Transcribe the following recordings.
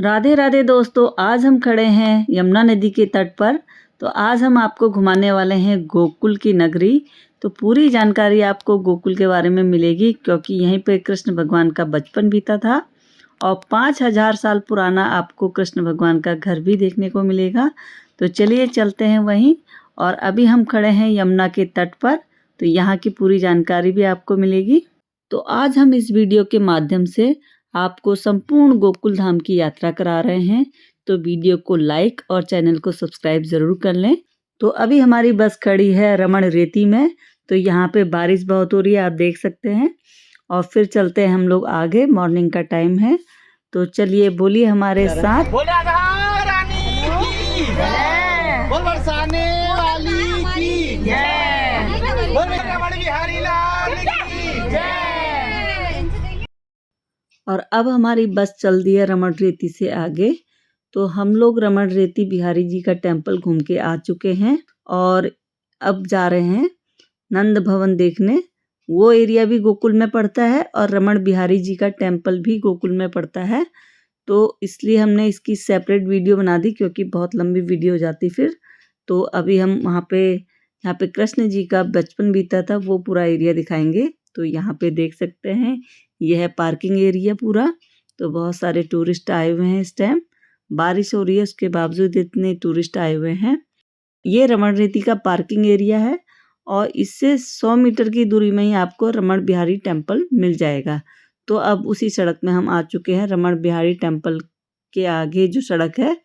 राधे राधे दोस्तों, आज हम खड़े हैं यमुना नदी के तट पर। तो आज हम आपको घुमाने वाले हैं गोकुल की नगरी। तो पूरी जानकारी आपको गोकुल के बारे में मिलेगी, क्योंकि यहीं पे कृष्ण भगवान का बचपन बीता था और 5000 साल पुराना आपको कृष्ण भगवान का घर भी देखने को मिलेगा। तो चलिए चलते हैं वहीं। और अभी हम खड़े हैं यमुना के तट पर, तो यहाँ की पूरी जानकारी भी आपको मिलेगी। तो आज हम इस वीडियो के माध्यम से आपको संपूर्ण गोकुल धाम की यात्रा करा रहे हैं। तो वीडियो को लाइक और चैनल को सब्सक्राइब जरूर कर लें। तो अभी हमारी बस खड़ी है रमण रेती में। तो यहाँ पे बारिश बहुत हो रही है, आप देख सकते हैं। और फिर चलते हैं हम लोग आगे, मॉर्निंग का टाइम है। तो चलिए बोलिए हमारे साथ। बोल राधा रानी की जय, बोल बरसाने वाली की जय, बोल रमण बिहारी लाल की जय। और अब हमारी बस चल दी है रमण रेती से आगे। तो हम लोग रमण रेती बिहारी जी का टेम्पल घूम के आ चुके हैं और अब जा रहे हैं नंद भवन देखने। वो एरिया भी गोकुल में पड़ता है और रमण बिहारी जी का टेम्पल भी गोकुल में पड़ता है। तो इसलिए हमने इसकी सेपरेट वीडियो बना दी, क्योंकि बहुत लंबी वीडियो हो जाती फिर। तो अभी हम वहाँ पे कृष्ण जी का बचपन बीता था वो पूरा एरिया दिखाएंगे। तो यहाँ पे देख सकते हैं, यह है पार्किंग एरिया पूरा। तो बहुत सारे टूरिस्ट आए हुए हैं। इस टाइम बारिश हो रही है, उसके बावजूद इतने टूरिस्ट आए हुए हैं। ये रमण रेती का पार्किंग एरिया है और इससे 100 मीटर की दूरी में ही आपको रमण बिहारी टेम्पल मिल जाएगा। तो अब उसी सड़क में हम आ चुके हैं। रमण बिहारी टेम्पल के आगे जो सड़क है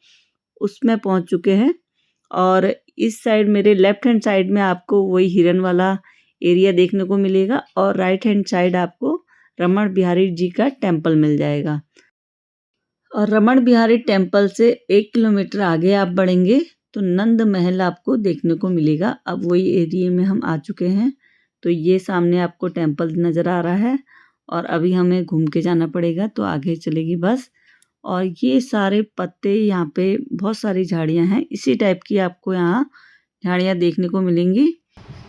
उसमें पहुंच चुके हैं। और इस साइड मेरे लेफ्ट हैंड साइड में आपको वही हिरन वाला एरिया देखने को मिलेगा और राइट हैंड साइड आपको रमण बिहारी जी का टेम्पल मिल जाएगा। और रमण बिहारी टेम्पल से 1 किलोमीटर आगे आप बढ़ेंगे तो नंद महल आपको देखने को मिलेगा। अब वही एरिया में हम आ चुके हैं। तो ये सामने आपको टेम्पल नज़र आ रहा है और अभी हमें घूम के जाना पड़ेगा, तो आगे चलेगी बस। और ये सारे पत्ते, यहाँ पे बहुत सारी झाड़ियाँ हैं, इसी टाइप की आपको यहाँ झाड़ियाँ देखने को मिलेंगी,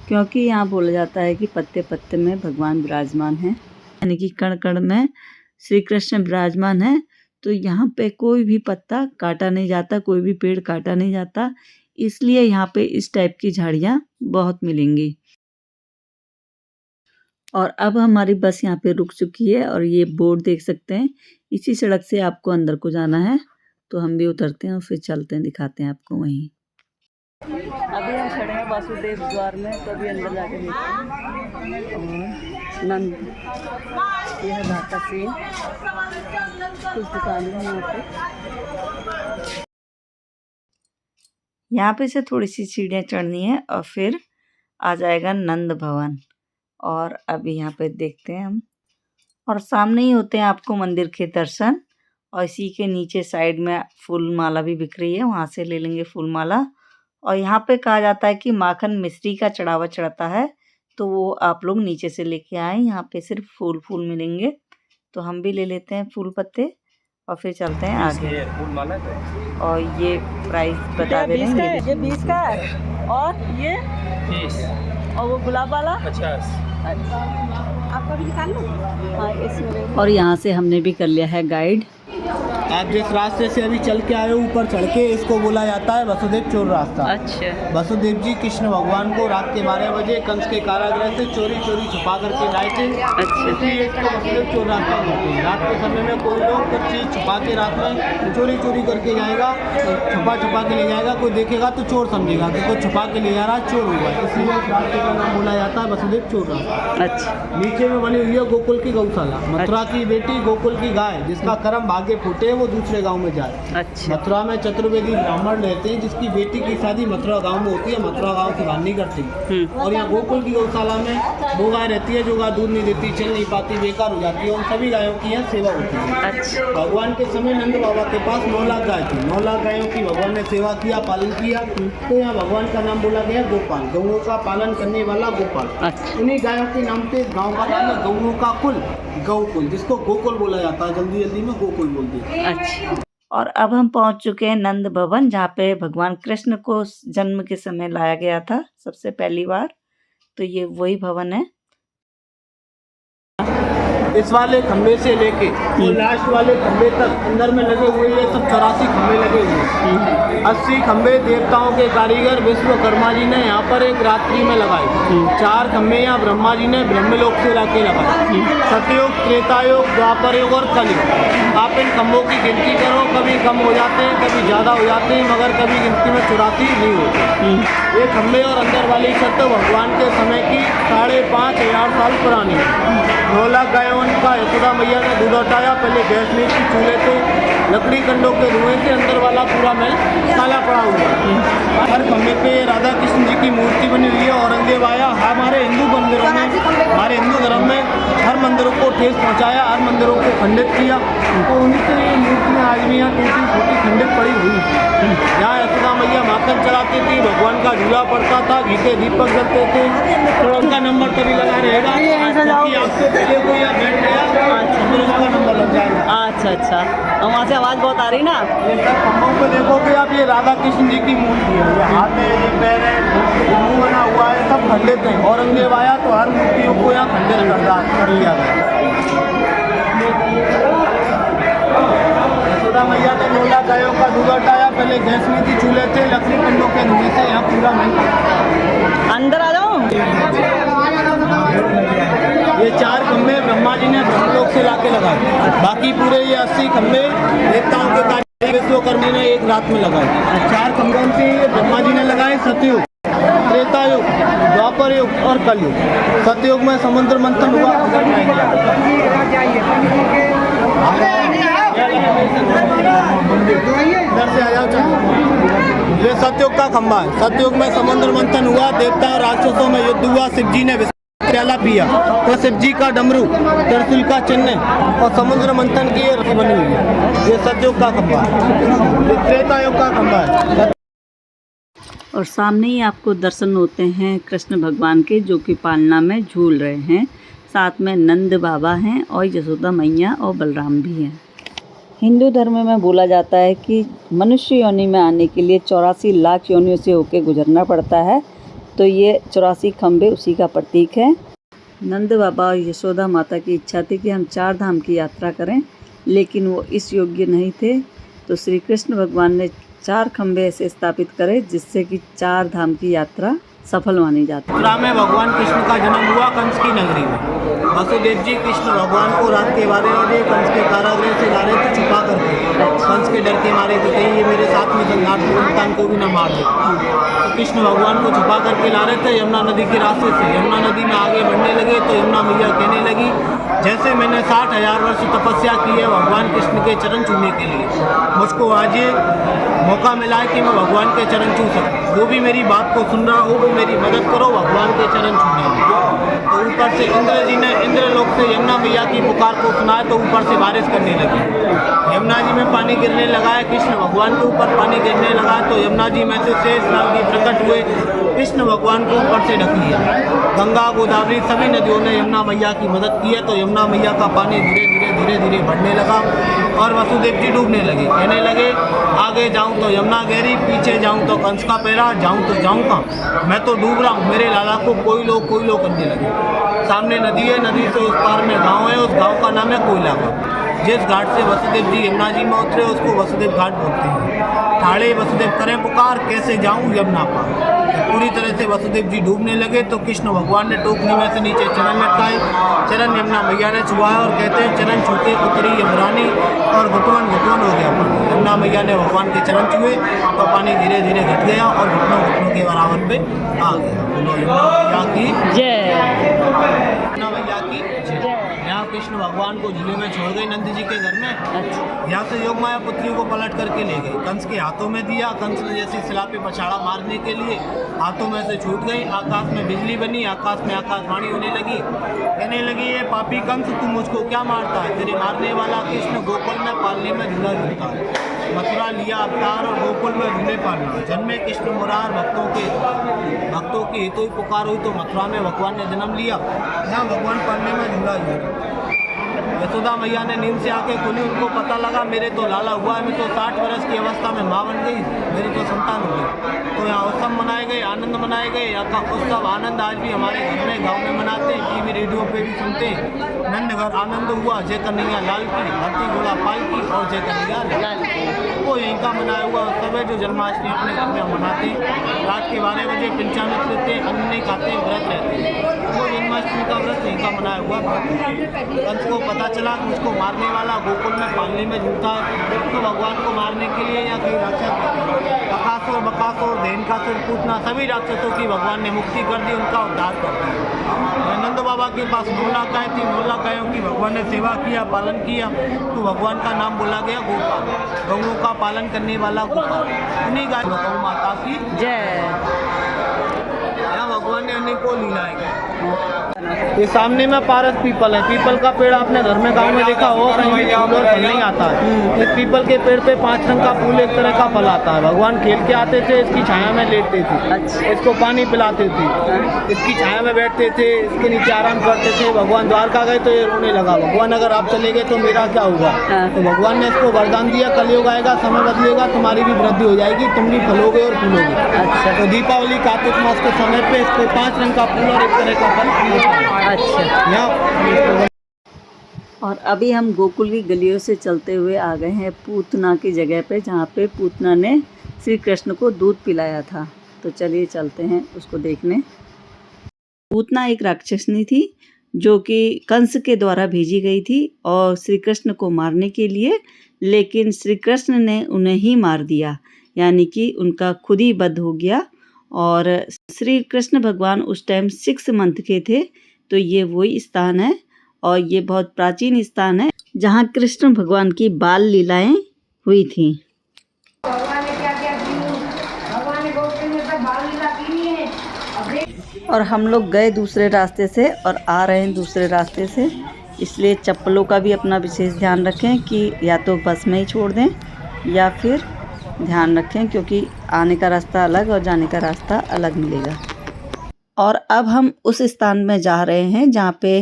क्योंकि यहाँ बोला जाता है कि पत्ते पत्ते में भगवान विराजमान हैं, यानी कि कण कण में श्री कृष्ण विराजमान है। तो यहाँ पे कोई भी पत्ता काटा नहीं जाता, कोई भी पेड़ काटा नहीं जाता, इसलिए यहाँ पे इस टाइप की झाड़ियाँ बहुत मिलेंगी। और अब हमारी बस यहाँ पे रुक चुकी है और ये बोर्ड देख सकते हैं, इसी सड़क से आपको अंदर को जाना है। तो हम भी उतरते हैं और फिर चलते हैं, दिखाते हैं आपको वहीं। अभी हम खड़े हैं वासुदेव द्वार में, तो अभी अंदर जाके देखते हैं। और नंद, यह घाटा सीन, कुछ दुकानें हैं यहाँ पे से थोड़ी सी सीढ़ियाँ चढ़नी है और फिर आ जाएगा नंद भवन। और अभी यहाँ पे देखते हैं हम, और सामने ही होते हैं आपको मंदिर के दर्शन। और इसी के नीचे साइड में फूल माला भी बिक रही है, वहाँ से ले लेंगे फूल माला। और यहाँ पे कहा जाता है कि माखन मिश्री का चढ़ावा चढ़ता है, तो वो आप लोग नीचे से लेके आए। यहाँ पे सिर्फ फूल मिलेंगे, तो हम भी ले लेते हैं फूल पत्ते और फिर चलते हैं आगे। फूल माला है और ये प्राइस बता दे रहे हैं, ये 20 का है और ये 30 और वो गुलाब वाला 50। आपका भी निकाल लो। हाँ, इसमें। और यहाँ से हमने भी कर लिया है गाइड। आप जिस रास्ते से अभी चल के आए हो ऊपर चढ़ के, इसको बोला जाता है वसुदेव चोर रास्ता। अच्छा। वसुदेव जी कृष्ण भगवान को रात के 12 बजे कंस के कारागृह से चोरी छुपा करके लाए थे। अच्छा। इसलिए इसको वसुदेव चोर रास्ता कहते हैं। रात के समय में कोई लोग कुछ चीज़ छुपा के रात में चोरी करके जाएगा, छुपा के ले जाएगा, कोई देखेगा तो चोर समझेगा कि कोई छुपा के ले जा रहा है, चोर हुआ है, इसलिए इस रास्ते का नाम बोला जाता है वसुदेव चोर रास्ता। अच्छा। नीचे में बनी हुई है गोकुल की गौशाला। मथुरा की बेटी गोकुल की गाय, जिसका कर्म भाग्य फूटे वो दूसरे गांव में जाए। अच्छा। मथुरा में चतुर्वेदी ब्राह्मण रहते हैं, जिसकी बेटी की शादी मथुरा गांव में होती है, मथुरा गांव से बाहर नहीं करती। और यहाँ गोकुल की गौशाला में वो गाय रहती है जो गाय दूध नहीं देती, चल नहीं पाती, बेकार हो जाती है, उन सभी गायों की यहाँ सेवा होती है। अच्छा। भगवान के समय नंद बाबा के पास 9 लाख गाय थी। 9 लाख गायों की भगवान ने सेवा किया, पालन किया, तो यहाँ भगवान का नाम बोला गया गोपाल, गौओं का पालन करने वाला गोपाल। अच्छा। उन्हीं गायों के नाम पे गाँव का नाम है गौओं का कुल, गौकुल, जिसको गोकुल बोला जाता है, जल्दी में गोकुल बोलते हैं। अच्छा। और अब हम पहुंच चुके हैं नंद भवन, जहाँ पे भगवान कृष्ण को जन्म के समय लाया गया था सबसे पहली बार। तो ये वही भवन है। इस वाले खंबे से लेके और लास्ट वाले खंबे तक अंदर में लगे हुए ये सब 84 खंबे लगे हुए हैं। 80 खंबे देवताओं के कारीगर विश्वकर्मा जी ने यहाँ पर एक रात्रि में लगाए। 4 खंबे यहाँ ब्रह्मा जी ने ब्रह्मलोक से लाके लगाए। सतयुग, त्रेतायुग, द्वापर युग और कलयुग। आप इन खंभों की गिनती करो, कभी कम हो जाते हैं, कभी ज़्यादा हो जाते हैं, मगर कभी गिनती में 84 नहीं होते। ये खंभे और अंदर वाली छत भगवान के समय की 5,500 साल पुरानी है। 9 लाख गायों का यशोदा मैया ने दूध हटाया। पहले गैस नहीं थी, चूल्हे थे, लकड़ी कंडों के धुएं से अंदर वाला पूरा महल काला पड़ा हुआ है। हर खंभे पे राधा कृष्ण जी की मूर्ति बनी हुई है। औरंगजेब आया, हमारे हिंदू मंदिरों में, हमारे हिंदू धर्म में हर मंदिरों को ठेस पहुंचाया, हर मंदिरों को खंडित किया। तो उन्हीं से ये मूर्तियाँ आज भी यहाँ टूटी फूटी खंडित पड़ी हुई थी। यहाँ यशोदा मैया माखन चलाती थी, भगवान का झूला पड़ता था, घी के दीपक जलते थे। तो उनका नंबर तभी लगा रहेगा क्योंकि आपसे पहले कोई यहाँ बैठ गया फिर उसका नंबर लग जाएगा। अच्छा। और वहाँ से आवाज़ बहुत आ रही ना। ये सब खंभों पे देखोगे आप, ये राधा कृष्ण जी की मूर्ति है। ये हाथ है, ये पैर है, मुंह बना हुआ है, सब खंडित है। औरंगजेब आया तो हर मूर्तियों को यहाँ खंडित कर दिया गया। यशोदा मैया ने 9 लाख गायों का दूध हटाया। पहले गैस नहीं थी, चूल्हे थे, लकड़ी कंडों के धुएं से यहाँ पूरा महल। अंदर आ जाओ। ये 4 खंभे ब्रह्मा जी ने ब्रह्मलोक से लाके लगाए। बाकी पूरे ये 80 खंभे देवताओं के कारीगर विश्वकर्मा ने एक रात में लगाए। 4 खंभों से ये ब्रह्मा जी ने लगाए। सतयुग, त्रेतायुग, द्वापर युग और कलयुग। सतयुग में समुद्र मंथन हुआ। इधर से आ जाओ। ये सतयुग का खंभा है। सतयुग में समुद्र मंथन हुआ, देवता और राक्षसों में युद्ध हुआ। शिव जी ने प्याला पिया तो शिव जी का डमरू, त्रिशूल का चिन्ह और समुद्र मंथन की ये रथी बनी हुई है। ये सतयुग का खंभा है। ये त्रेतायुग का खंभा है। और सामने ही आपको दर्शन होते हैं कृष्ण भगवान के, जो कि पालना में झूल रहे हैं। साथ में नंद बाबा हैं और यशोदा मैया और बलराम भी हैं। हिंदू धर्म में बोला जाता है कि मनुष्य योनि में आने के लिए 84 लाख योनियों से होकर गुजरना पड़ता है। तो ये 84 खंभे उसी का प्रतीक है। नंद बाबा और यशोदा माता की इच्छा थी कि हम 4 धाम की यात्रा करें, लेकिन वो इस योग्य नहीं थे। तो श्री कृष्ण भगवान ने 4 खंभे ऐसे स्थापित करे जिससे कि 4 धाम की यात्रा सफल मानी जाती है। मथुरा में भगवान कृष्ण का जन्म हुआ कंस की नगरी में। वसुदेव जी कृष्ण भगवान को रात के 12 बजे कंस के कारागृह से ला रहे थे छुपा करके। कंस के डर के मारे थे कहीं ये मेरे साथ में संतान को भी न मार दे। तो कृष्ण भगवान को छुपा करके ला रहे थे यमुना नदी के रास्ते से। यमुना नदी में आगे बढ़ने लगे तो यमुना मैया कहने लगी, जैसे मैंने 60,000 वर्ष तपस्या की है भगवान कृष्ण के चरण छूने के लिए, मुझको आज ये मौका मिला है कि मैं भगवान के चरण छू सकूँ। जो भी मेरी बात को सुन रहा हो वो मेरी मदद करो भगवान के चरण छूने में। तो ऊपर से इंद्र जी ने इंद्रलोक से यमुना मैया की पुकार को सुना तो ऊपर से बारिश करने लगी। यमुना जी में पानी गिरने लगा है। कृष्ण भगवान के ऊपर पानी गिरने लगा तो यमुना जी में से शेषनाग जी प्रकट हुए, कृष्ण भगवान को ऊपर से ढक लिया। गंगा, गोदावरी सभी नदियों ने यमुना मैया की मदद की है। तो यमुना मैया का पानी धीरे धीरे बढ़ने लगा और वसुदेव जी डूबने लगे। कहने लगे आगे जाऊं तो यमुना गहरी, पीछे जाऊं तो कंस का पैरा, जाऊं तो जाऊं कहाँ, मैं तो डूब रहा हूँ, मेरे लाला को कोई लोग करने लगे। सामने नदी है, नदी से उस पार में गाँव है, उस गाँव का नाम है कोयला गाँव। जिस घाट से वसुदेव जी यमुना जी में उतरे उसको वसुदेव घाट बोलते हैं। ठाड़े वसुदेव करें पुकार, कैसे जाऊं यमुना पार। पूरी तरह से वसुदेव जी डूबने लगे तो कृष्ण भगवान ने टोकरी में से नीचे चरण लटकाए। चरण यमुना मैया ने छुआया और कहते हैं चरण छूते उतरी यमुरानी और घुटवन हो गया पानी। यमुना मैया ने भगवान के चरण छुए तो पानी धीरे धीरे घट गया और घुटनों के बराबर पे आ गया। बोलो यमुना मैया की जय। यमुना मैया की जय। यहाँ कृष्ण भगवान को झूले में छोड़ गई नंद जी के घर में। यहाँ से योग माया पुत्री को पलट करके ले गई, कंस के हाथों में दिया। कंस ने जैसे शिला पे पछाड़ा मारने के लिए हाथों में से छूट गई। आकाश में बिजली बनी, आकाश में आकाशवाणी होने लगी। कहने लगी ये पापी कंस तू मुझको क्या मारता है, तेरे मारने वाला कृष्ण गोकुल में पालने में झूला झूलता है। मथुरा लिया अवतार और गोकुल में झूले पालना। जन्मे कृष्ण मुरार भक्तों की हितों ही पुकार हुई तो मथुरा में भगवान ने जन्म लिया। यहाँ भगवान पालने में झूला झूला। यशोदा मैया ने नींद से आके खुली, उनको पता लगा मेरे तो लाला हुआ है, मैं तो 60 वर्ष की अवस्था में माँ बन गई, मेरी तो संतान हो गई। तो यहाँ उत्सव मनाए गए, आनंद मनाए गए। यहाँ का उत्सव आनंद आज भी हमारे घर में गाँव में मनाते हैं, टीवी रेडियो पे भी सुनते हैं। नंद घर आनंद हुआ, जय कन्हैया लाल की, हाथी घोड़ा पाल की और जय कन्हैया लाल की। वो यहीं का मनाया हुआ उत्सव है जो जन्माष्टमी अपने घर में मनाते हैं। रात के 12 बजे पंचामृत लेते हैं, अन्न नहीं खाते हैं, व्रत रहते हैं। वो जन्माष्टमी का व्रत यहीं का मनाया हुआ कंस को पता चला कि उसको मारने वाला गोकुल में पालने में झूठा है, तो भगवान को मारने के लिए या कई राक्षस बकासुर बकासुर धेनुकासुर पूतना सभी राक्षसों की भगवान ने मुक्ति कर दी, उनका उद्धार कर दिया। नंद बाबा के पास 9 लाख गाय थी, 9 लाख गायों की भगवान ने सेवा किया, पालन किया, तो भगवान का नाम बोला गया गोपाल, गौओं का पालन करने वाला गोपाल। उन्हीं गाय गौ माता की जय। यहाँ भगवान ने उन्हीं को लीलाएं की। ये सामने में पारस पीपल है, पीपल का पेड़ आपने घर में गांव में देखा हो, कहीं भी फूल और फल नहीं आता है। इस पीपल के पेड़ पे 5 रंग का फूल, एक तरह का फल आता है। भगवान खेल के आते थे, इसकी छाया में लेटते थे, इसको पानी पिलाते थे, इसकी छाया में बैठते थे, इसके नीचे आराम करते थे। भगवान द्वारका गए तो ये रोने लगा, भगवान अगर आप चले गए तो मेरा क्या होगा। तो भगवान ने इसको वरदान दिया, कलयुग आएगा, समय बदलेगा, तुम्हारी भी वृद्धि हो जाएगी, तुम भी फलोगे और फूलोगे। अच्छा, तो दीपावली कार्तिक मास के समय पे इस पे 5 रंग का फूल और एक तरह का फल। अच्छा। और अभी हम गोकुल की गलियों से चलते हुए आ गए हैं पूतना की जगह पे, जहाँ पे पूतना ने श्री कृष्ण को दूध पिलाया था। तो चलिए चलते हैं उसको देखने। पूतना एक राक्षसनी थी जो कि कंस के द्वारा भेजी गई थी और श्री कृष्ण को मारने के लिए, लेकिन श्री कृष्ण ने उन्हें ही मार दिया, यानी कि उनका खुद ही वध हो गया। और श्री कृष्ण भगवान उस टाइम 6 मंथ के थे। तो ये वही स्थान है और ये बहुत प्राचीन स्थान है जहाँ कृष्ण भगवान की बाल लीलाएं हुई थी। भगवान ने क्या क्या की, भगवान ने गोकुल में सब बाल लीला की है। और हम लोग गए दूसरे रास्ते से और आ रहे हैं दूसरे रास्ते से, इसलिए चप्पलों का भी अपना विशेष ध्यान रखें कि या तो बस में ही छोड़ दें या फिर ध्यान रखें, क्योंकि आने का रास्ता अलग और जाने का रास्ता अलग मिलेगा। और अब हम उस स्थान में जा रहे हैं जहाँ पे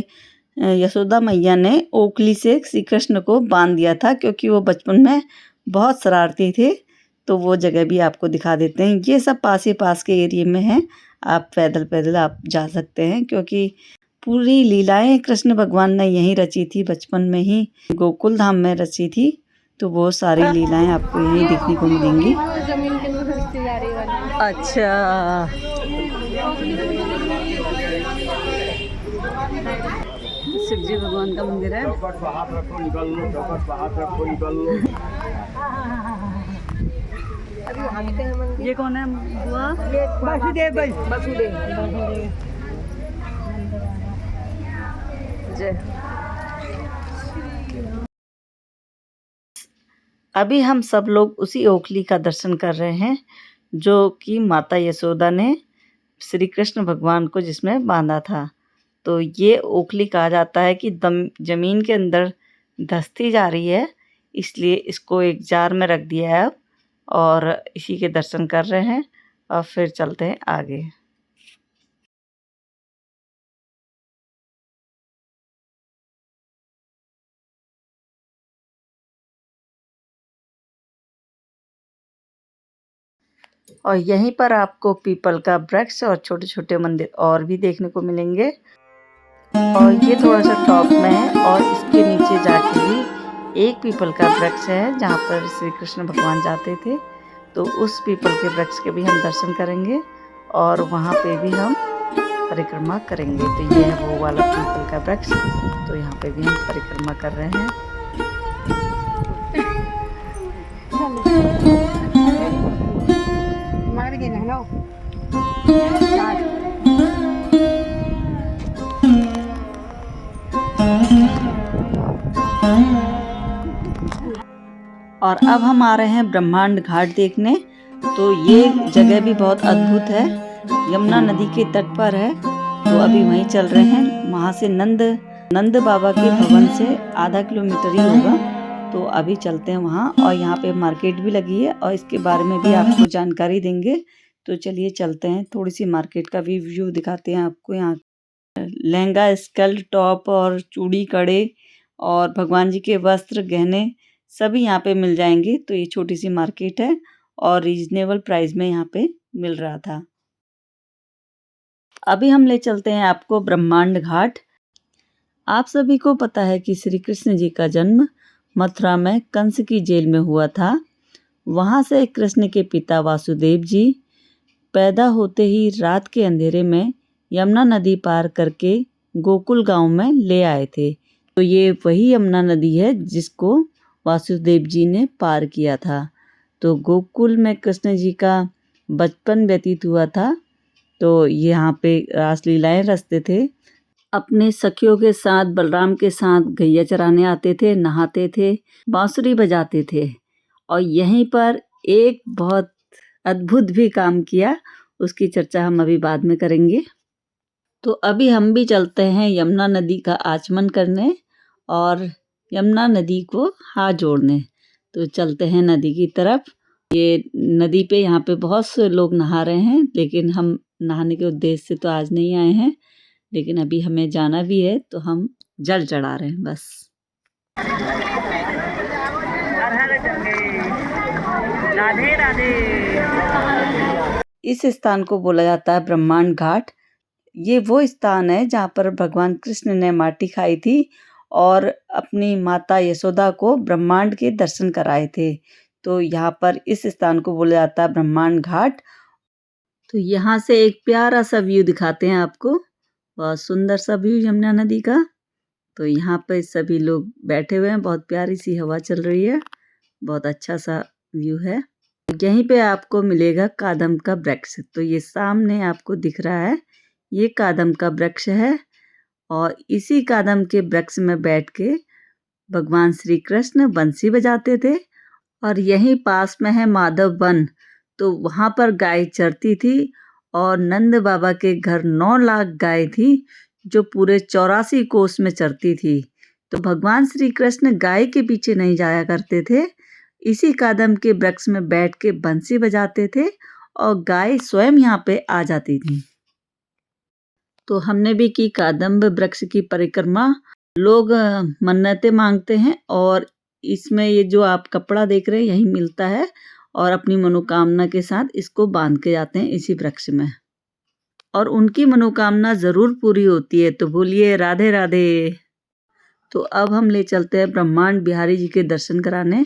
यशोदा मैया ने ओखली से श्री कृष्ण को बांध दिया था, क्योंकि वो बचपन में बहुत शरारती थे। तो वो जगह भी आपको दिखा देते हैं। ये सब पास ही पास के एरिया में है, आप पैदल पैदल आप जा सकते हैं, क्योंकि पूरी लीलाएं कृष्ण भगवान ने यहीं रची थी, बचपन में ही गोकुल धाम में रची थी। तो वो सारी लीलाएं आपको यहीं देखने को मिलेंगी। अच्छा, शिव जी भगवान का मंदिर है। ये कौन है बुआ? वासुदेव भाई, वासुदेव। जय। अभी हम सब लोग उसी ओखली का दर्शन कर रहे हैं जो कि माता यशोदा ने श्री कृष्ण भगवान को जिसमें बांधा था। तो ये ओखली कहा जाता है कि ज़मीन के अंदर धंसती जा रही है, इसलिए इसको एक जार में रख दिया है अब, और इसी के दर्शन कर रहे हैं और फिर चलते हैं आगे। और यहीं पर आपको पीपल का वृक्ष और छोटे छोटे मंदिर और भी देखने को मिलेंगे। और ये थोड़ा सा टॉप में है और इसके नीचे जाके भी एक पीपल का वृक्ष है जहाँ पर श्री कृष्ण भगवान जाते थे। तो उस पीपल के वृक्ष के भी हम दर्शन करेंगे और वहाँ पे भी हम परिक्रमा करेंगे। तो ये है वो वाला पीपल का वृक्ष, तो यहाँ पे भी हम परिक्रमा कर रहे हैं। और अब हम आ रहे हैं ब्रह्मांड घाट देखने। तो ये जगह भी बहुत अद्भुत है, यमुना नदी के तट पर है। तो अभी वहीं चल रहे हैं। वहाँ से नंद बाबा के भवन से आधा किलोमीटर ही होगा। तो अभी चलते हैं वहाँ, और यहाँ पे मार्केट भी लगी है और इसके बारे में भी आपको जानकारी देंगे। तो चलिए चलते हैं, थोड़ी सी मार्केट का भी व्यू दिखाते हैं आपको। यहाँ लहंगा, स्कर्ट, टॉप और चूड़ी, कड़े और भगवान जी के वस्त्र गहने सभी यहाँ पे मिल जाएंगे। तो ये छोटी सी मार्केट है और रीजनेबल प्राइस में यहाँ पे मिल रहा था। अभी हम ले चलते हैं आपको ब्रह्मांड घाट। आप सभी को पता है कि श्री कृष्ण जी का जन्म मथुरा में कंस की जेल में हुआ था। वहाँ से कृष्ण के पिता वासुदेव जी पैदा होते ही रात के अंधेरे में यमुना नदी पार करके गोकुल गांव में ले आए थे। तो ये वही यमुना नदी है जिसको वासुदेव जी ने पार किया था। तो गोकुल में कृष्ण जी का बचपन व्यतीत हुआ था। तो यहाँ पे रासलीलाएं रचते थे। अपने सखियों के साथ, बलराम के साथ गैया चराने आते थे, नहाते थे, बांसुरी बजाते थे। और यहीं पर एक बहुत अद्भुत भी काम किया, उसकी चर्चा हम अभी बाद में करेंगे। तो अभी हम भी चलते हैं यमुना नदी का आचमन करने और यमुना नदी को हाथ जोड़ने। तो चलते हैं नदी की तरफ। ये नदी पे यहाँ पे बहुत से लोग नहा रहे हैं, लेकिन हम नहाने के उद्देश्य से तो आज नहीं आए हैं, लेकिन अभी हमें जाना भी है तो हम जल चढ़ा रहे हैं बस। राधे राधे। इस स्थान को बोला जाता है ब्रह्मांड घाट। ये वो स्थान है जहाँ पर भगवान कृष्ण ने माटी खाई थी और अपनी माता यशोदा को ब्रह्मांड के दर्शन कराए थे। तो यहाँ पर इस स्थान को बोला जाता है ब्रह्मांड घाट। तो यहाँ से एक प्यारा सा व्यू दिखाते हैं आपको, बहुत सुंदर सा व्यू यमुना नदी का। तो यहाँ पे सभी लोग बैठे हुए हैं, बहुत प्यारी सी हवा चल रही है, बहुत अच्छा सा व्यू है। यहीं पे आपको मिलेगा कादम का वृक्ष। तो ये सामने आपको दिख रहा है, ये कादम का वृक्ष है और इसी कादम के वृक्ष में बैठ के भगवान श्री कृष्ण बंसी बजाते थे। और यहीं पास में है माधव वन। तो वहाँ पर गाय चरती थी और नंद बाबा के घर 9 लाख गाय थी जो पूरे 84 कोस में चरती थी। तो भगवान श्री कृष्ण गाय के पीछे नहीं जाया करते थे, इसी कादम के वृक्ष में बैठ के बंसी बजाते थे और गाय स्वयं यहाँ पे आ जाती थी। तो हमने भी की कादम्ब वृक्ष की परिक्रमा। लोग मन्नतें मांगते हैं और इसमें ये जो आप कपड़ा देख रहे हैं यही मिलता है और अपनी मनोकामना के साथ इसको बांध के जाते हैं इसी वृक्ष में, और उनकी मनोकामना ज़रूर पूरी होती है। तो बोलिए राधे राधे। तो अब हम ले चलते हैं ब्रह्मांड बिहारी जी के दर्शन कराने।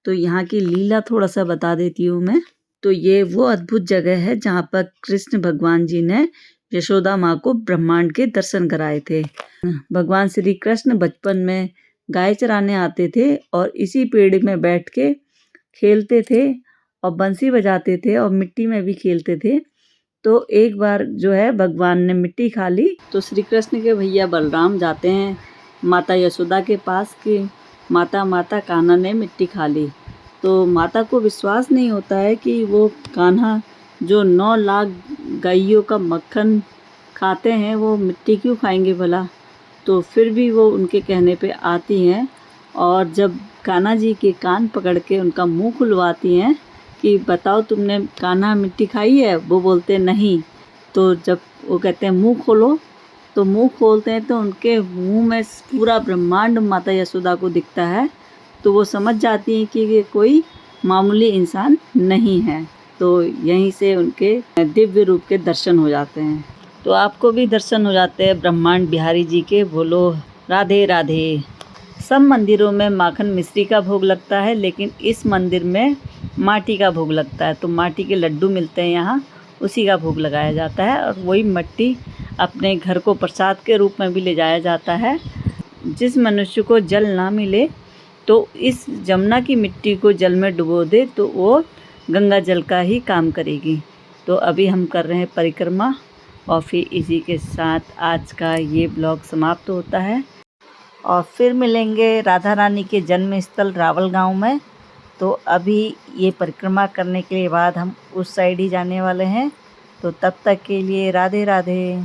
तो यहाँ की लीला थोड़ा सा बता देती हूँ मैं। तो ये वो अद्भुत जगह है जहाँ पर कृष्ण भगवान जी ने यशोदा माँ को ब्रह्मांड के दर्शन कराए थे। भगवान श्री कृष्ण बचपन में गाय चराने आते थे और इसी पेड़ में बैठ के खेलते थे और बंसी बजाते थे और मिट्टी में भी खेलते थे। तो एक बार जो है भगवान ने मिट्टी खा ली। तो श्री कृष्ण के भैया बलराम जाते हैं माता यशोदा के पास कि माता कान्हा ने मिट्टी खा ली। तो माता को विश्वास नहीं होता है कि वो कान्हा जो 9 लाख गायों का मक्खन खाते हैं वो मिट्टी क्यों खाएंगे भला। तो फिर भी वो उनके कहने पे आती हैं और जब कान्हा जी के कान पकड़ के उनका मुंह खुलवाती हैं कि बताओ तुमने कान्हा मिट्टी खाई है, वो बोलते नहीं। तो जब वो कहते हैं मुंह खोलो, तो मुंह खोलते हैं तो उनके मुंह में पूरा ब्रह्मांड माता यशोदा को दिखता है। तो वो समझ जाती हैं कि ये कोई मामूली इंसान नहीं है। तो यहीं से उनके दिव्य रूप के दर्शन हो जाते हैं। तो आपको भी दर्शन हो जाते हैं ब्रह्मांड बिहारी जी के। बोलो राधे राधे। सब मंदिरों में माखन मिश्री का भोग लगता है, लेकिन इस मंदिर में माटी का भोग लगता है। तो माटी के लड्डू मिलते हैं यहाँ, उसी का भोग लगाया जाता है और वही मिट्टी अपने घर को प्रसाद के रूप में भी ले जाया जाता है। जिस मनुष्य को जल ना मिले तो इस जमुना की मिट्टी को जल में डुबो दे तो वो गंगा जल का ही काम करेगी। तो अभी हम कर रहे हैं परिक्रमा और फिर इसी के साथ आज का ये ब्लॉग समाप्त होता है और फिर मिलेंगे राधा रानी के जन्म स्थल रावल गांव में। तो अभी ये परिक्रमा करने के बाद हम उस साइड ही जाने वाले हैं। तो तब तक के लिए राधे राधे।